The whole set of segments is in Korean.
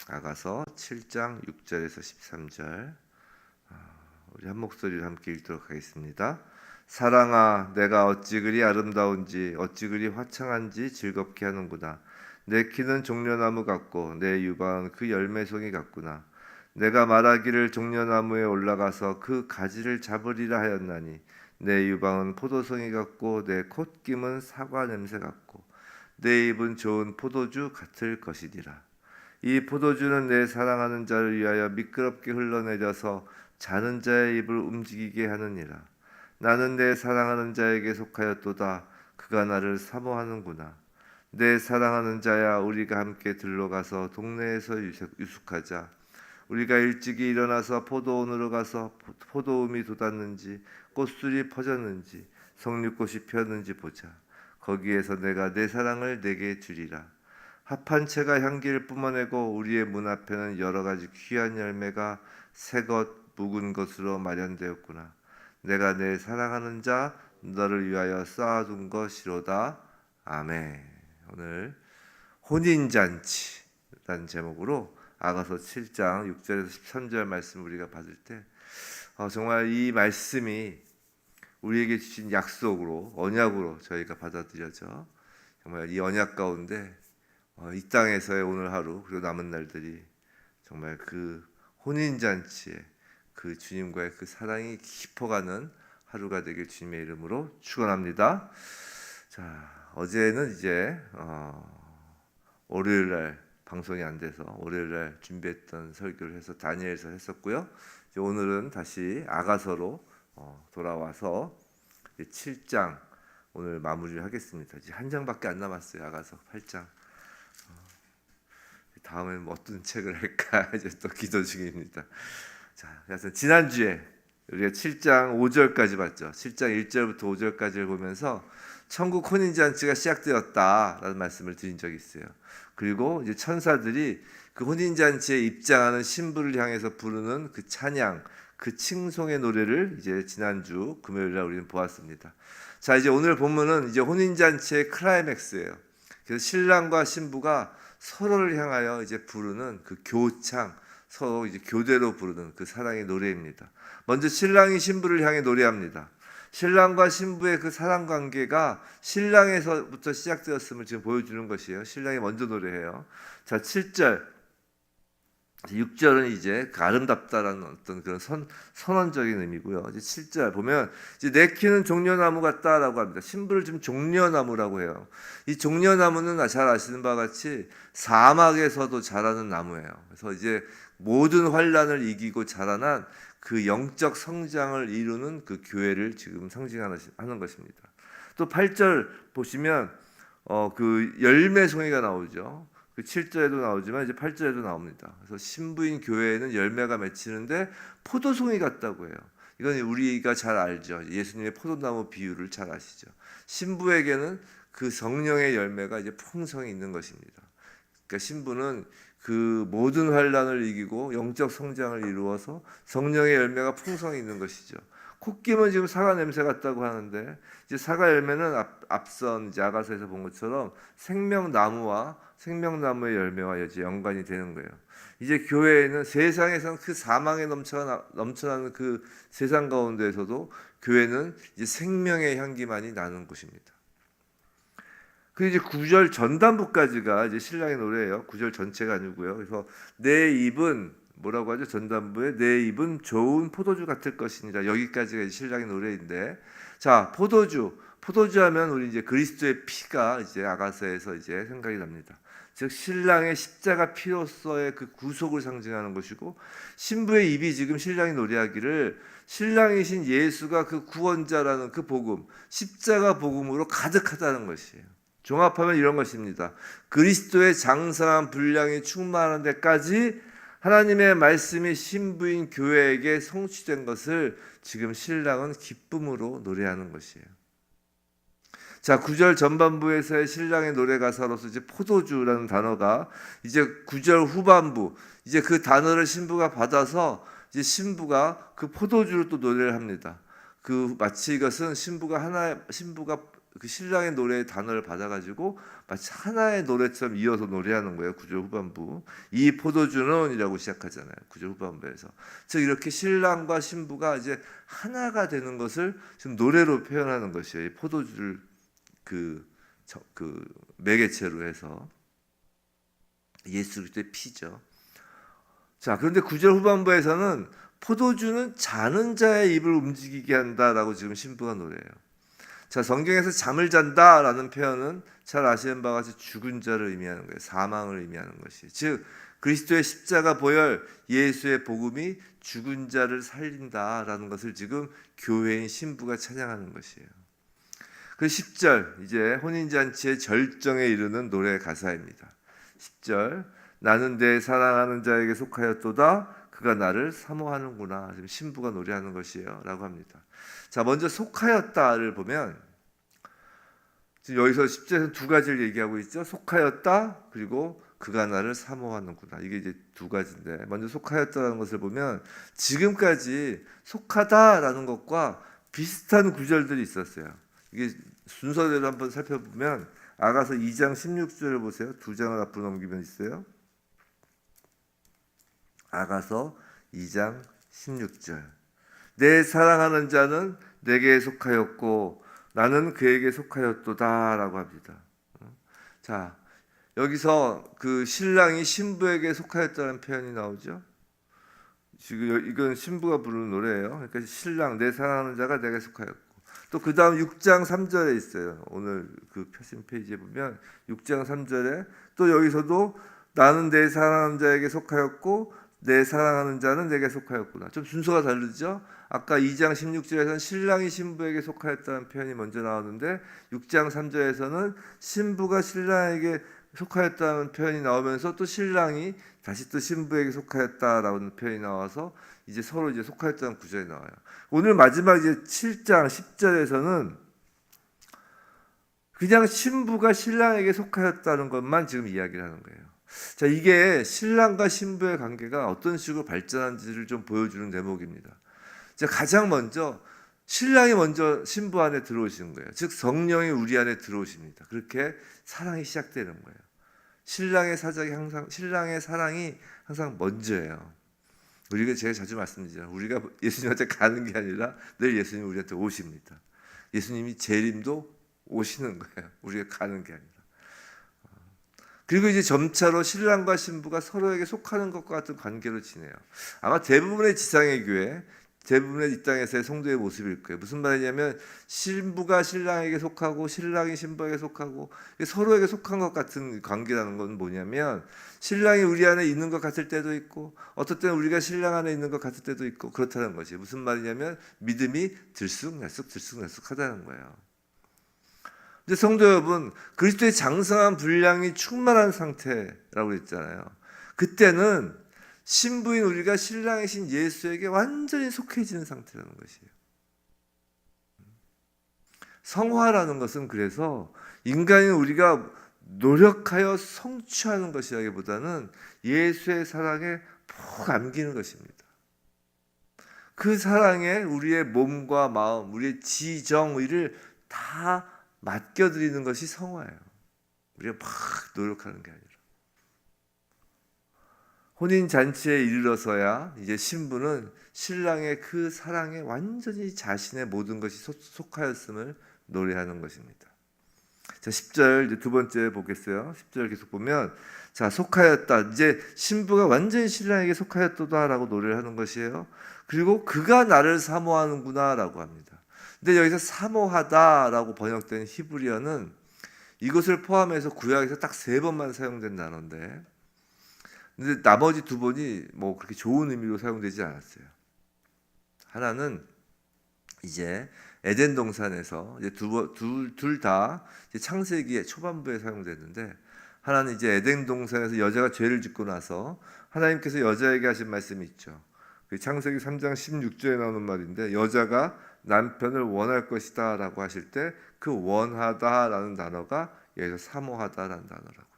아가서 7장 6절에서 13절 우리 한 목소리로 함께 읽도록 하겠습니다. 사랑아, 내가 어찌 그리 아름다운지 어찌 그리 화창한지 즐겁게 하는구나. 내 키는 종려나무 같고 내 유방은 그 열매송이 같구나. 내가 말하기를 종려나무에 올라가서 그 가지를 잡으리라 하였나니 내 유방은 포도송이 같고 내 콧김은 사과 냄새 같고 내 입은 좋은 포도주 같을 것이니라. 이 포도주는 내 사랑하는 자를 위하여 미끄럽게 흘러내려서 자는 자의 입을 움직이게 하느니라. 나는 내 사랑하는 자에게 속하였도다. 그가 나를 사모하는구나. 내 사랑하는 자야, 우리가 함께 들러가서 동네에서 유숙하자. 우리가 일찍이 일어나서 포도원으로 가서 포도음이 돋았는지 꽃술이 퍼졌는지 석류꽃이 피었는지 보자. 거기에서 내가 내 사랑을 내게 주리라. 합한 채가 향기를 뿜어내고 우리의 문 앞에는 여러 가지 귀한 열매가 새것 묵은 것으로 마련되었구나. 내가 내 사랑하는 자 너를 위하여 쌓아둔 것이로다. 아멘. 오늘 혼인잔치라는 제목으로 아가서 7장 6절에서 13절 말씀 우리가 받을 때 정말 이 말씀이 우리에게 주신 약속으로 언약으로 저희가 받아들여져 정말 이 언약 가운데 이 땅에서의 오늘 하루 그리고 남은 날들이 정말 그 혼인잔치에 그 주님과의 그 사랑이 깊어가는 하루가 되길 주님의 이름으로 축원합니다. 자, 어제는 이제 월요일날 방송이 안 돼서 월요일날 준비했던 설교를 해서 다니엘서 했었고요. 이제 오늘은 다시 아가서로 돌아와서 7장 오늘 마무리를 하겠습니다. 이제 한 장밖에 안 남았어요. 아가서 8장. 다음엔 뭐 어떤 책을 할까 이제 또 기도 중입니다. 자, 그래서 지난주에 우리가 7장 5절까지 봤죠. 7장 1절부터 5절까지를 보면서 천국 혼인잔치가 시작되었다라는 말씀을 드린 적이 있어요. 그리고 이제 천사들이 그 혼인잔치에 입장하는 신부를 향해서 부르는 그 찬양, 그 칭송의 노래를 이제 지난주 금요일날 우리는 보았습니다. 자, 이제 오늘 본문은 이제 혼인잔치의 클라이맥스예요. 그래서 신랑과 신부가 서로를 향하여 이제 부르는 그 교창, 서로 이제 교대로 부르는 그 사랑의 노래입니다. 먼저 신랑이 신부를 향해 노래합니다. 신랑과 신부의 그 사랑 관계가 신랑에서부터 시작되었음을 지금 보여주는 것이에요. 신랑이 먼저 노래해요. 자, 7절, 6절은 이제 그 아름답다라는 어떤 그런 선언적인 의미고요. 이제 7절 보면 이제 내 키는 종려나무 같다라고 합니다. 신부를 지금 종려나무라고 해요. 이 종려나무는 잘 아시는 바와 같이 사막에서도 자라는 나무예요. 그래서 이제 모든 환란을 이기고 자라난 그 영적 성장을 이루는 그 교회를 지금 상징하는 것입니다. 또 8절 보시면 그 열매송이가 나오죠. 그 7절에도 나오지만 이제 8절에도 나옵니다. 그래서 신부인 교회에는 열매가 맺히는데 포도송이 같다고 해요. 이건 우리가 잘 알죠. 예수님의 포도나무 비유를 잘 아시죠. 신부에게는 그 성령의 열매가 이제 풍성히 있는 것입니다. 그러니까 신부는 그 모든 환란을 이기고 영적 성장을 이루어서 성령의 열매가 풍성히 있는 것이죠. 콧김은 지금 사과 냄새 같다고 하는데 이제 사과 열매는 앞선 이제 아가서에서 본 것처럼 생명나무의 열매와 이제 연관이 되는 거예요. 이제 교회에는 세상에서는 그 사망에 넘쳐나는 그 세상 가운데에서도 교회는 이제 생명의 향기만이 나는 곳입니다. 그 이제 9절 전단부까지가 이제 신랑의 노래예요. 9절 전체가 아니고요. 그래서 내 입은 뭐라고 하죠? 전단부에 내 입은 좋은 포도주 같을 것이니라. 여기까지가 이제 신랑의 노래인데, 자, 포도주 하면 우리 이제 그리스도의 피가 이제 아가서에서 이제 생각이 납니다. 즉 신랑의 십자가 피로서의 그 구속을 상징하는 것이고, 신부의 입이 지금 신랑이 노래하기를 신랑이신 예수가 그 구원자라는 그 복음, 십자가 복음으로 가득하다는 것이에요. 종합하면 이런 것입니다. 그리스도의 장성한 분량이 충만한 데까지 하나님의 말씀이 신부인 교회에게 성취된 것을 지금 신랑은 기쁨으로 노래하는 것이에요. 자, 9절 전반부에서의 신랑의 노래 가사로서 이제 포도주라는 단어가 이제 9절 후반부 이제 그 단어를 신부가 받아서 이제 신부가 그 포도주로 또 노래를 합니다. 그 마치 이것은 신부가 그 신랑의 노래의 단어를 받아가지고 마치 하나의 노래처럼 이어서 노래하는 거예요. 9절 후반부. 이 포도주는 이라고 시작하잖아요. 9절 후반부에서. 즉 이렇게 신랑과 신부가 이제 하나가 되는 것을 지금 노래로 표현하는 것이에요. 이 포도주를 그 매개체로 해서 예수 그리스도의 피죠. 자, 그런데 9절 후반부에서는 포도주는 자는 자의 입을 움직이게 한다라고 지금 신부가 노래해요. 자, 성경에서 잠을 잔다라는 표현은 잘 아시는 바와 같이 죽은 자를 의미하는 거예요. 사망을 의미하는 것이. 즉 그리스도의 십자가 보혈 예수의 복음이 죽은 자를 살린다라는 것을 지금 교회인 신부가 찬양하는 것이에요. 그 10절 이제 혼인잔치의 절정에 이르는 노래 가사입니다. 10절 나는 내 사랑하는 자에게 속하였도다 그가 나를 사모하는구나. 지금 신부가 노래하는 것이에요 라고 합니다. 자, 먼저 속하였다를 보면 지금 여기서 10절에서 두 가지를 얘기하고 있죠. 속하였다 그리고 그가 나를 사모하는구나. 이게 이제 두 가지인데 먼저 속하였다라는 것을 보면 지금까지 속하다라는 것과 비슷한 구절들이 있었어요. 이게 순서대로 한번 살펴보면 아가서 2장 16절을 보세요. 두 장을 앞으로 넘기면 있어요. 아가서 2장 16절 내 사랑하는 자는 내게 속하였고 나는 그에게 속하였도다 라고 합니다. 자, 여기서 그 신랑이 신부에게 속하였다는 표현이 나오죠. 지금 이건 신부가 부르는 노래예요. 그러니까 신랑 내 사랑하는 자가 내게 속하였고 또 그 다음 6장 3절에 있어요. 오늘 그 표신 페이지에 보면 6장 3절에 또 여기서도 나는 내 사랑하는 자에게 속하였고 내 사랑하는 자는 내게 속하였구나. 좀 순서가 다르죠. 아까 2장 16절에서는 신랑이 신부에게 속하였다는 표현이 먼저 나오는데 6장 3절에서는 신부가 신랑에게 속하였다는 표현이 나오면서 또 신랑이 다시 또 신부에게 속하였다라는 표현이 나와서 이제 서로 이제 속하였다는 구절이 나와요. 오늘 마지막 이제 7장 10절에서는 그냥 신부가 신랑에게 속하였다는 것만 지금 이야기를 하는 거예요. 자, 이게 신랑과 신부의 관계가 어떤 식으로 발전한지를 좀 보여주는 대목입니다. 자, 가장 먼저 신랑이 먼저 신부 안에 들어오시는 거예요. 즉 성령이 우리 안에 들어오십니다. 그렇게 사랑이 시작되는 거예요. 신랑의 사랑이 항상 먼저예요. 우리가 제가 자주 말씀드리잖아요. 우리가 예수님한테 가는 게 아니라 늘 예수님이 우리한테 오십니다. 예수님이 재림도 오시는 거예요. 우리가 가는 게 아니라. 그리고 이제 점차로 신랑과 신부가 서로에게 속하는 것과 같은 관계로 지내요. 아마 대부분의 지상의 교회, 대부분의 이 땅에서의 성도의 모습일 거예요. 무슨 말이냐면 신부가 신랑에게 속하고 신랑이 신부에게 속하고 서로에게 속한 것 같은 관계라는 건 뭐냐면 신랑이 우리 안에 있는 것 같을 때도 있고 어떨 때는 우리가 신랑 안에 있는 것 같을 때도 있고 그렇다는 것이 무슨 말이냐면 믿음이 들쑥날쑥 하다는 거예요. 근데 성도 여러분, 그리스도의 장성한 분량이 충만한 상태라고 했잖아요. 그때는 신부인 우리가 신랑이신 예수에게 완전히 속해지는 상태라는 것이에요. 성화라는 것은 그래서 인간인 우리가 노력하여 성취하는 것이라기보다는 예수의 사랑에 푹 안기는 것입니다. 그 사랑에 우리의 몸과 마음, 우리의 지정의를 다 맡겨드리는 것이 성화예요. 우리가 막 노력하는 게 아니라. 혼인잔치에 이르러서야 이제 신부는 신랑의 그 사랑에 완전히 자신의 모든 것이 속하였음을 노래하는 것입니다. 자, 10절 이제 두 번째 보겠어요. 10절 계속 보면 자, 속하였다. 이제 신부가 완전히 신랑에게 속하였도다라고 노래를 하는 것이에요. 그리고 그가 나를 사모하는구나라고 합니다. 근데 여기서 사모하다라고 번역된 히브리어는 이것을 포함해서 구약에서 딱 3번만 사용된 단어인데 근데 나머지 2번이 뭐 그렇게 좋은 의미로 사용되지 않았어요. 하나는 이제 에덴 동산에서 이제 둘 다 창세기의 초반부에 사용됐는데 하나는 이제 에덴 동산에서 여자가 죄를 짓고 나서 하나님께서 여자에게 하신 말씀이 있죠. 그 창세기 3장 16절에 나오는 말인데 여자가 남편을 원할 것이다 라고 하실 때 그 원하다라는 단어가 여기서 사모하다라는 단어라고요.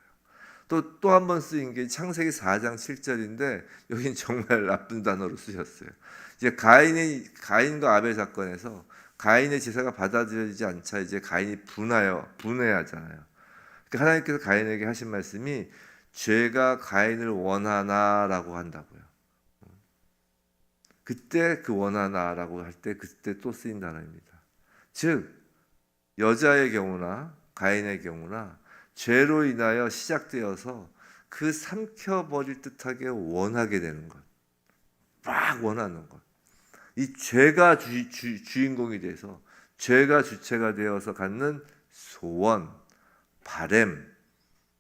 또 한 번 쓰인 게 창세기 4장 7절인데 여기는 정말 나쁜 단어로 쓰셨어요. 이제 가인과 아벨 사건에서 가인의 제사가 받아들여지지 않자 이제 가인이 분해하잖아요. 그러니까 하나님께서 가인에게 하신 말씀이 죄가 가인을 원하나라고 한다고요. 그때 그 원하나라고 할 때 그때 또 쓰인 단어입니다. 즉 여자의 경우나 가인의 경우나 죄로 인하여 시작되어서 그 삼켜버릴 듯하게 원하게 되는 것, 막 원하는 것. 이 죄가 주인공이 돼서 죄가 주체가 되어서 갖는 소원, 바램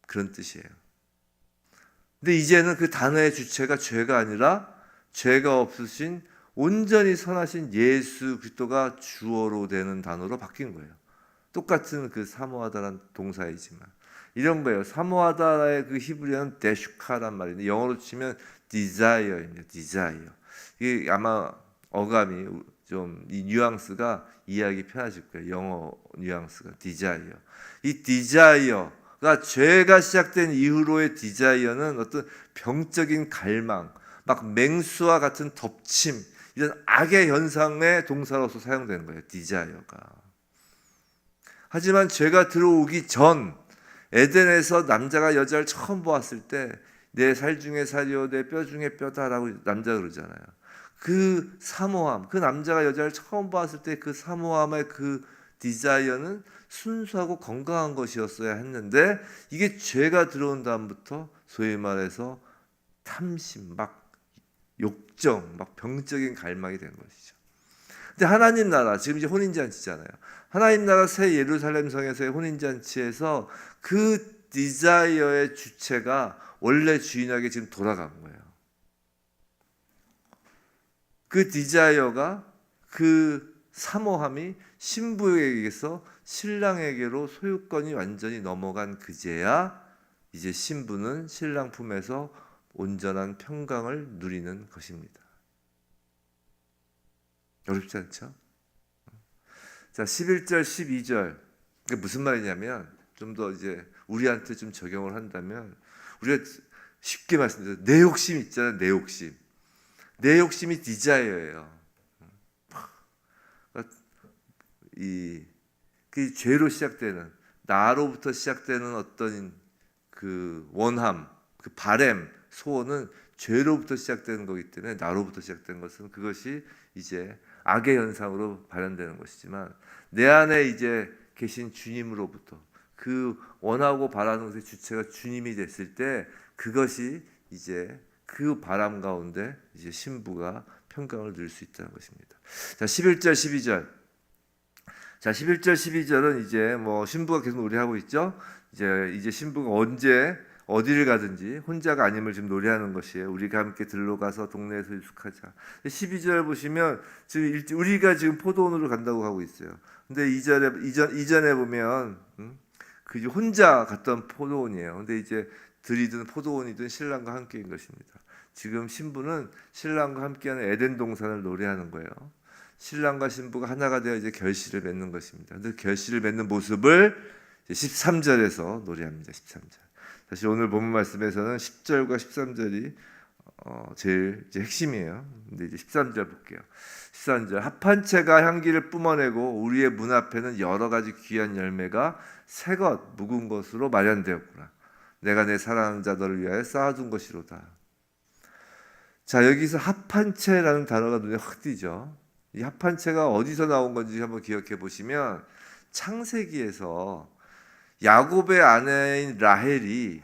그런 뜻이에요. 근데 이제는 그 단어의 주체가 죄가 아니라 죄가 없으신 온전히 선하신 예수 그리스도가 주어로 되는 단어로 바뀐 거예요. 똑같은 그 사모하다란 동사이지만 이런 거예요. 사모하다의 그 히브리어는 데슈카란 말인데 영어로 치면 desire입니다. desire. 이게 아마 어감이 좀 이 뉘앙스가 이해하기 편하실 거예요. 영어 뉘앙스가 desire. 이 desire가 죄가 시작된 이후로의 desire는 어떤 병적인 갈망, 막 맹수와 같은 덮침 이런 악의 현상의 동사로서 사용되는 거예요. desire가. 하지만 죄가 들어오기 전 에덴에서 남자가 여자를 처음 보았을 때 내 살 중에 살이요 내 뼈 중에 뼈다라고 남자가 그러잖아요. 그 사모함, 그 남자가 여자를 처음 봤을 때 그 사모함의 그 디자이어는 순수하고 건강한 것이었어야 했는데 이게 죄가 들어온 다음부터 소위 말해서 탐심, 막 욕정, 막 병적인 갈망이 된 것이죠. 근데 하나님 나라 지금 이제 혼인잔치잖아요. 하나님 나라 새 예루살렘 성에서의 혼인잔치에서 그 디자이어의 주체가 원래 주인에게 지금 돌아간 거예요. 그 디자이어가 그 사모함이 신부에게서 신랑에게로 소유권이 완전히 넘어간 그제야 이제 신부는 신랑 품에서 온전한 평강을 누리는 것입니다. 어렵지 않죠? 자, 11절, 12절. 그게 무슨 말이냐면 좀 더 이제 우리한테 좀 적용을 한다면 우리가 쉽게 말씀드려서 내 욕심 있잖아요. 내 욕심. 내 욕심이 디자이어예요. 그 죄로 시작되는 나로부터 시작되는 어떤 그 원함, 그 바램, 소원은 죄로부터 시작되는 거기 때문에 나로부터 시작된 것은 그것이 이제 악의 현상으로 발현되는 것이지만 내 안에 이제 계신 주님으로부터 그 원하고 바라는 것의 주체가 주님이 됐을 때 그것이 이제 그 바람 가운데 이제 신부가 평강을 누릴 수 있다는 것입니다. 자, 11절 12절. 자, 11절 12절은 이제 뭐 신부가 계속 노래하고 있죠. 이제 신부가 언제 어디를 가든지 혼자가 아님을 지금 노래하는 것이에요. 우리가 함께 들러가서 동네에서 유숙하자. 12절 보시면 지금 우리가 지금 포도원으로 간다고 하고 있어요. 근데 이전에 보면 그 혼자 갔던 포도원이에요. 근데 이제 들이든 포도원이든 신랑과 함께인 것입니다. 지금 신부는 신랑과 함께하는 에덴 동산을 노래하는 거예요. 신랑과 신부가 하나가 되어 이제 결실을 맺는 것입니다. 근데 결실을 맺는 모습을 13절에서 노래합니다. 13절. 사실 오늘 본문 말씀에서는 10절과 13절이 제일 이제 핵심이에요. 근데 이제 13절 볼게요. 13절 합한 채가 향기를 뿜어내고 우리의 문 앞에는 여러 가지 귀한 열매가 새것 묵은 것으로 마련되었구나. 내가 내 사랑하는 자들을 위하여 쌓아둔 것이로다. 자, 여기서 합한 채라는 단어가 눈에 확 띄죠. 이 합한 채가 어디서 나온 건지 한번 기억해 보시면 창세기에서 야곱의 아내인 라헬이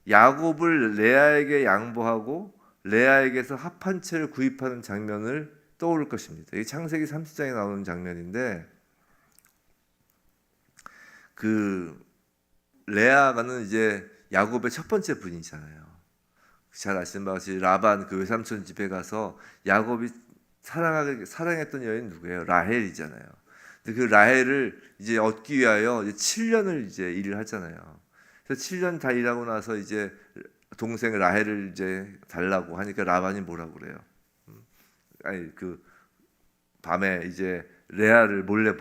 야곱을 레아에게 양보하고 레아에게서 합한 채를 구입하는 장면을 떠오를 것입니다. 이게 창세기 30장에 나오는 장면인데 그 레아가는 이제 야곱의 첫 번째 부인이잖아요. 잘 아시는 바와 같이 라반 그 외삼촌 집에 가서 야곱이 사랑했던 여인 누구예요? 라헬이잖아요. 근데 그 라헬을 이제 얻기 위하여 이제 7년을 이제 일을 하잖아요. 그래서 7년 다 일하고 나서 이제 동생 라헬을 이제 달라고 하니까 라반이 뭐라고 그래요? 아니 그 밤에 이제 레아를 몰래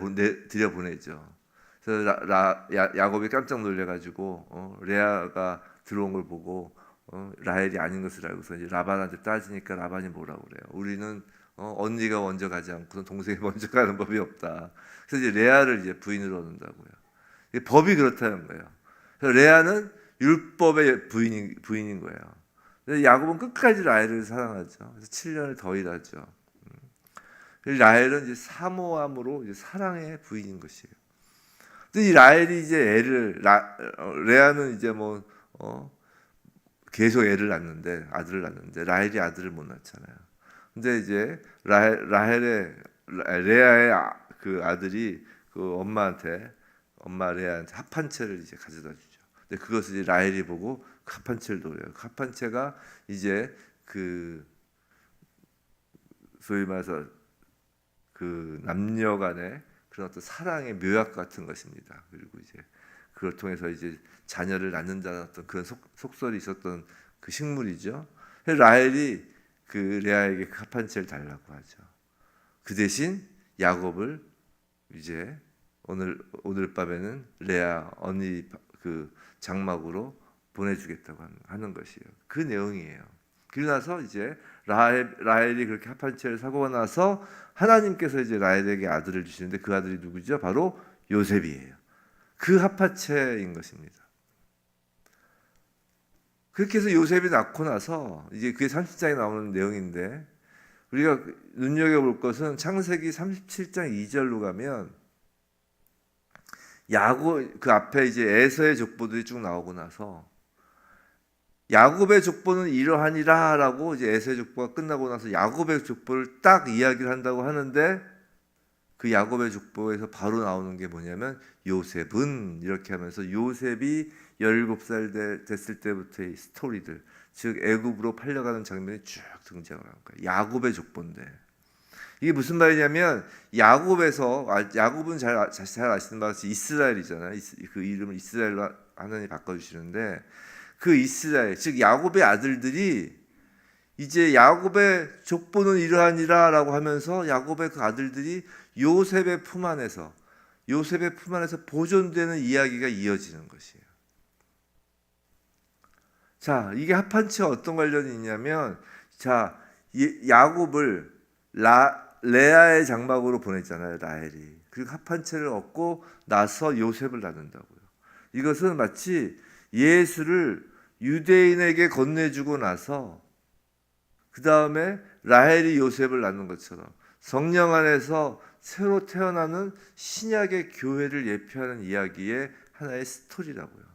들여보내죠. 그래서 야곱이 깜짝 놀래가지고 레아가 들어온 걸 보고 라헬이 아닌 것을 알고서 이제 라반한테 따지니까 라반이 뭐라고 그래요? 우리는 언니가 먼저 가지 않고는 동생이 먼저 가는 법이 없다. 그래서 이제 레아를 이제 부인으로 얻는다고요. 법이 그렇다는 거예요. 그래서 레아는 율법의 부인인 거예요. 근데 야곱은 끝까지 라헬을 사랑하죠. 그래서 7년을 더 일하죠. 라헬은 이제 사모함으로 이제 사랑의 부인인 것이에요. 근데 이 라헬이 이제 레아는 이제 계속 아들을 낳는데 라헬이 아들을 못 낳잖아요. 근데 이제 레아의 그 아들이 그 엄마 레아한테 합한채를 이제 가져다 주죠. 근데 그것을 이제 라헬이 보고 그 합한채를 노려요. 그 합한채가 이제 그 소위 말해서 그 남녀 간의 그런 어떤 사랑의 묘약 같은 것입니다. 그리고 이제 그걸 통해서 이제 자녀를 낳는다는 어떤 그런 속설이 있었던 그 식물이죠. 라헬이 그 레아에게 그 합한채를 달라고 하죠. 그 대신 야곱을 이제 오늘 밤에는 레아 언니 그 장막으로 보내주겠다고 하는 것이에요. 그 내용이에요. 그러고 나서 이제 라헬이 그렇게 합한채를 사고 나서 하나님께서 이제 라헬에게 아들을 주시는데 그 아들이 누구죠? 바로 요셉이에요. 그 합한채인 것입니다. 그렇게 해서 요셉이 낳고 나서 이제 그게 30장에 나오는 내용인데 우리가 눈여겨볼 것은 창세기 37장 2절로 가면 야곱 그 앞에 이제 에서의 족보들이 쭉 나오고 나서 야곱의 족보는 이러하니라라고 이제 에서의 족보가 끝나고 나서 야곱의 족보를 딱 이야기를 한다고 하는데 그 야곱의 족보에서 바로 나오는 게 뭐냐면 요셉은 이렇게 하면서 요셉이 17살 됐을 때부터의 스토리들, 즉 애굽으로 팔려가는 장면이 쭉 등장을 하는 거예요. 야곱의 족보인데 이게 무슨 말이냐면 야곱은 잘 아시는 바와 같이 이스라엘이잖아요. 그 이름을 이스라엘로 하나님이 바꿔주시는데 그 이스라엘, 즉 야곱의 아들들이 이제 야곱의 족보는 이러하니라라고 하면서 야곱의 그 아들들이 요셉의 품 안에서 보존되는 이야기가 이어지는 것이에요. 자, 이게 합한채와 어떤 관련이 있냐면, 자, 야곱을 레아의 장막으로 보냈잖아요, 라헬이. 그리고 합한채를 얻고 나서 요셉을 낳는다고요. 이것은 마치 예수를 유대인에게 건네주고 나서 그 다음에 라헬이 요셉을 낳는 것처럼 성령 안에서 새로 태어나는 신약의 교회를 예표하는 이야기의 하나의 스토리라고요.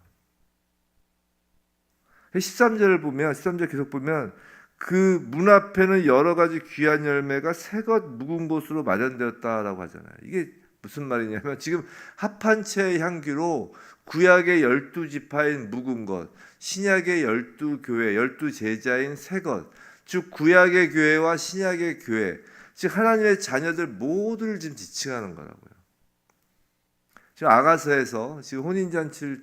13절 계속 보면 그 문 앞에는 여러 가지 귀한 열매가 새것 묵은 곳으로 마련되었다라고 하잖아요. 이게 무슨 말이냐면 지금 합한채의 향기로 구약의 12지파인 묵은 것, 신약의 12교회, 12제자인 새것, 즉 구약의 교회와 신약의 교회, 즉 하나님의 자녀들 모두를 지금 지칭하는 거라고요. 지금 아가서에서 지금 혼인잔치를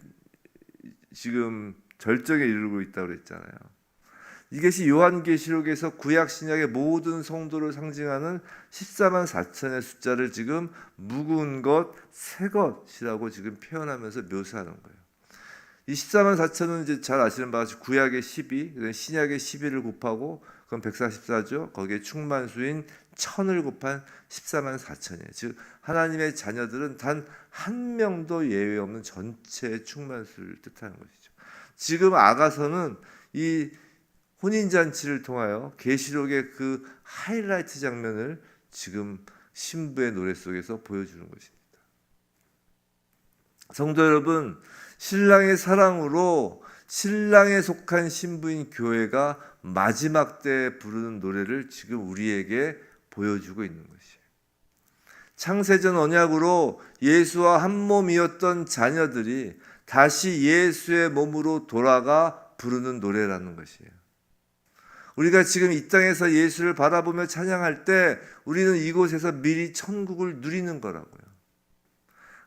지금 절정에 이르고 있다고 그랬잖아요. 이것이 요한계시록에서 구약 신약의 모든 성도를 상징하는 14만 4천의 숫자를 지금 묵은 것, 새 것이라고 지금 표현하면서 묘사하는 거예요. 이 14만 4천은 이제 잘 아시는 바와 같이 구약의 12, 신약의 12를 곱하고 그럼 144죠. 거기에 충만수인 1000을 곱한 14만 4천이에요. 즉 하나님의 자녀들은 단 한 명도 예외 없는 전체의 충만수를 뜻하는 것이죠. 지금 아가서는 이 혼인잔치를 통하여 계시록의 그 하이라이트 장면을 지금 신부의 노래 속에서 보여주는 것입니다. 성도 여러분, 신랑의 사랑으로 신랑에 속한 신부인 교회가 마지막 때에 부르는 노래를 지금 우리에게 보여주고 있는 것이에요. 창세전 언약으로 예수와 한 몸이었던 자녀들이 다시 예수의 몸으로 돌아가 부르는 노래라는 것이에요. 우리가 지금 이 땅에서 예수를 바라보며 찬양할 때 우리는 이곳에서 미리 천국을 누리는 거라고요.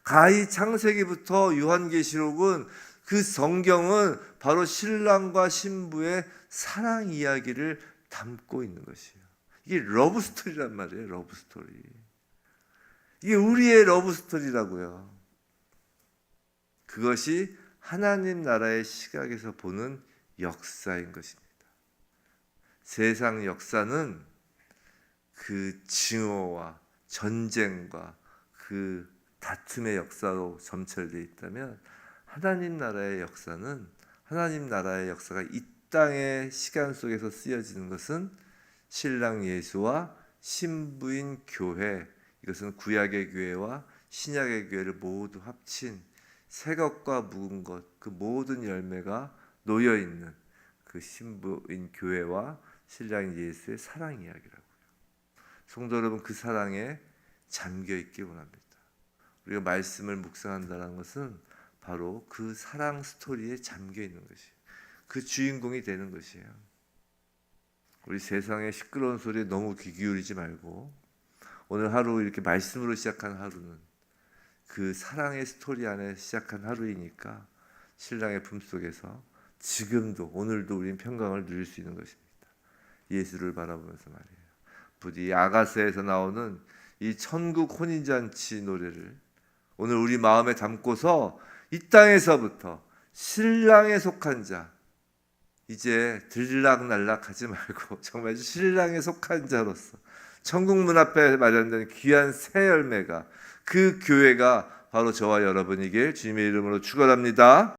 가히 창세기부터 요한계시록은 그 성경은 바로 신랑과 신부의 사랑 이야기를 담고 있는 것이에요. 이게 러브스토리란 말이에요. 러브스토리. 이게 우리의 러브스토리라고요. 그것이 하나님 나라의 시각에서 보는 역사인 것입니다. 세상 역사는 그 증오와 전쟁과 그 다툼의 역사로 점철되어 있다면, 하나님 나라의 역사는, 하나님 나라의 역사가 이 땅의 시간 속에서 쓰여지는 것은 신랑 예수와 신부인 교회, 이것은 구약의 교회와 신약의 교회를 모두 합친 새 것과 묵은 것, 그 모든 열매가 놓여 있는 그 신부인 교회와 신랑 예수의 사랑 이야기라고요. 성도 여러분, 그 사랑에 잠겨 있기 원합니다. 우리가 말씀을 묵상한다는 것은 바로 그 사랑 스토리에 잠겨 있는 것이에요. 그 주인공이 되는 것이에요. 우리 세상의 시끄러운 소리에 너무 귀 기울이지 말고, 오늘 하루 이렇게 말씀으로 시작한 하루는 그 사랑의 스토리 안에 시작한 하루이니까 신랑의 품속에서 지금도 오늘도 우리는 평강을 누릴 수 있는 것입니다. 예수를 바라보면서 말이에요. 부디 아가서에서 나오는 이 천국 혼인잔치 노래를 오늘 우리 마음에 담고서 이 땅에서부터 신랑에 속한 자, 이제 들락날락 하지 말고 정말 신랑에 속한 자로서 천국 문 앞에 마련된 귀한 새 열매가, 그 교회가 바로 저와 여러분이길 주님의 이름으로 축원합니다.